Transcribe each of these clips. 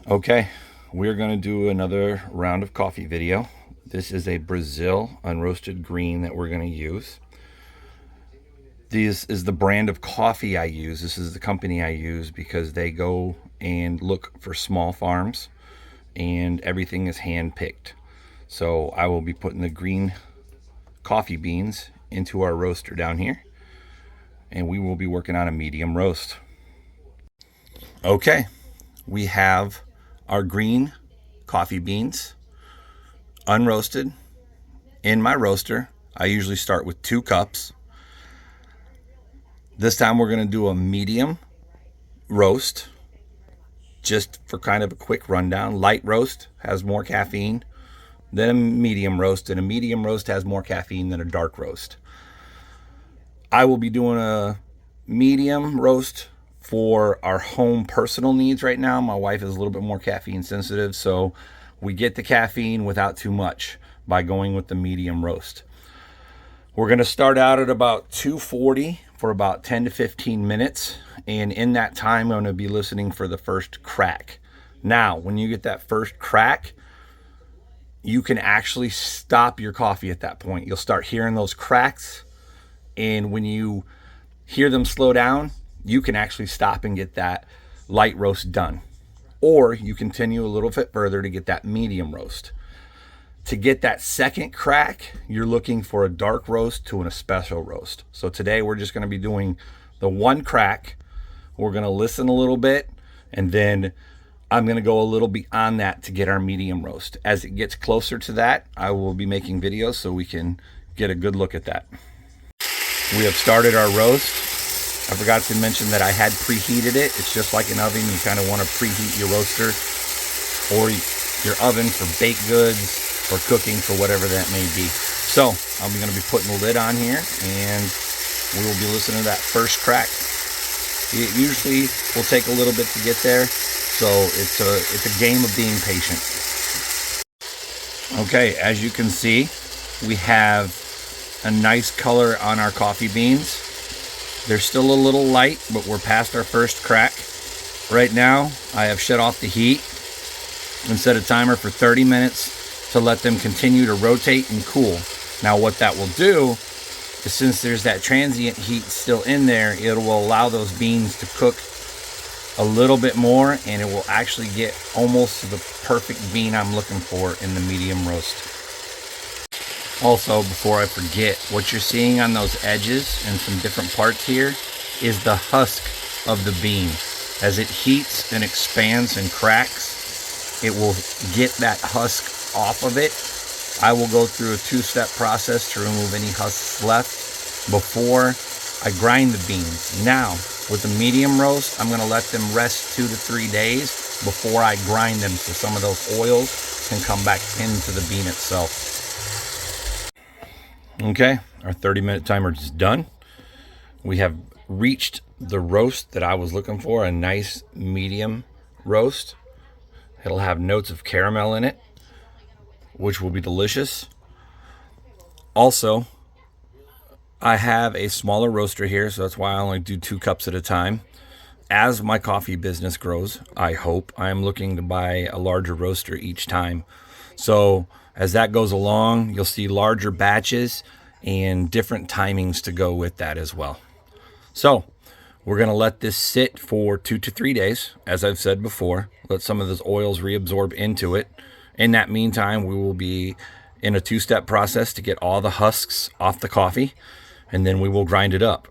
Okay, we're going to do another round of coffee video. This is a Brazil unroasted green that we're going to use. This is the brand of coffee I use. This is the company I use because they go and look for small farms and everything is hand picked. So I will be putting the green coffee beans into our roaster down here, and we will be working on a medium roast. Okay, we have our green coffee beans unroasted in my roaster. I usually start with 2 cups. This time we're going to do a medium roast, just for kind of a quick rundown. Light roast has more caffeine than a medium roast, and a medium roast has more caffeine than a dark roast. I will be doing a medium roast for our home personal needs right now. My wife is a little bit more caffeine sensitive, so we get the caffeine without too much by going with the medium roast. We're going to start out at about 240 for about 10 to 15 minutes. And in that time, I'm going to be listening for the first crack. Now, when you get that first crack, you can actually stop your coffee at that point. You'll start hearing those cracks. And when you hear them slow down, you can actually stop and get that light roast done. Or you continue a little bit further to get that medium roast. To get that second crack, you're looking for a dark roast to an espresso roast. So today we're just going to be doing the 1 crack. We're going to listen a little bit, and then I'm going to go a little beyond that to get our medium roast. As it gets closer to that, I will be making videos so we can get a good look at that. We have started our roast. I forgot to mention that I had preheated it. It's just like an oven. You kind of want to preheat your roaster or your oven for baked goods or cooking, for whatever that may be. So I'm going to be putting the lid on here, and we will be listening to that first crack. It usually will take a little bit to get there, so it's a game of being patient. Okay, as you can see, we have a nice color on our coffee beans. They're still a little light, but we're past our first crack. Right now, I have shut off the heat and set a timer for 30 minutes to let them continue to rotate and cool. Now what that will do is, since there's that transient heat still in there, it will allow those beans to cook a little bit more, and it will actually get almost to the perfect bean I'm looking for in the medium roast. Also, before I forget, what you're seeing on those edges and some different parts here is the husk of the bean. As it heats and expands and cracks, it will get that husk off of it. I will go through a 2-step process to remove any husks left before I grind the beans. Now, with the medium roast, I'm going to let them rest 2 to 3 days before I grind them, so some of those oils can come back into the bean itself. Okay, our 30-minute timer is done. We have reached the roast that I was looking for, a nice medium roast. It'll have notes of caramel in it, which will be delicious. Also, I have a smaller roaster here, so that's why I only do 2 cups at a time. As my coffee business grows, I hope, I am looking to buy a larger roaster each time. So as that goes along, you'll see larger batches and different timings to go with that as well. So we're going to let this sit for 2 to 3 days, as I've said before. Let some of those oils reabsorb into it. In that meantime, we will be in a 2-step process to get all the husks off the coffee, and then we will grind it up.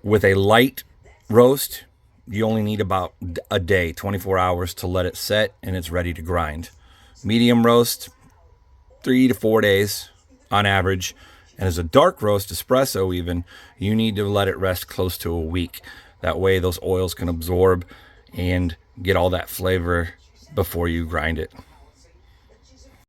With a light roast, you only need about a day, 24 hours to let it set, and it's ready to grind. Medium roast, 3 to 4 days on average. And as a dark roast, espresso even, you need to let it rest close to a week. That way those oils can absorb and get all that flavor before you grind it.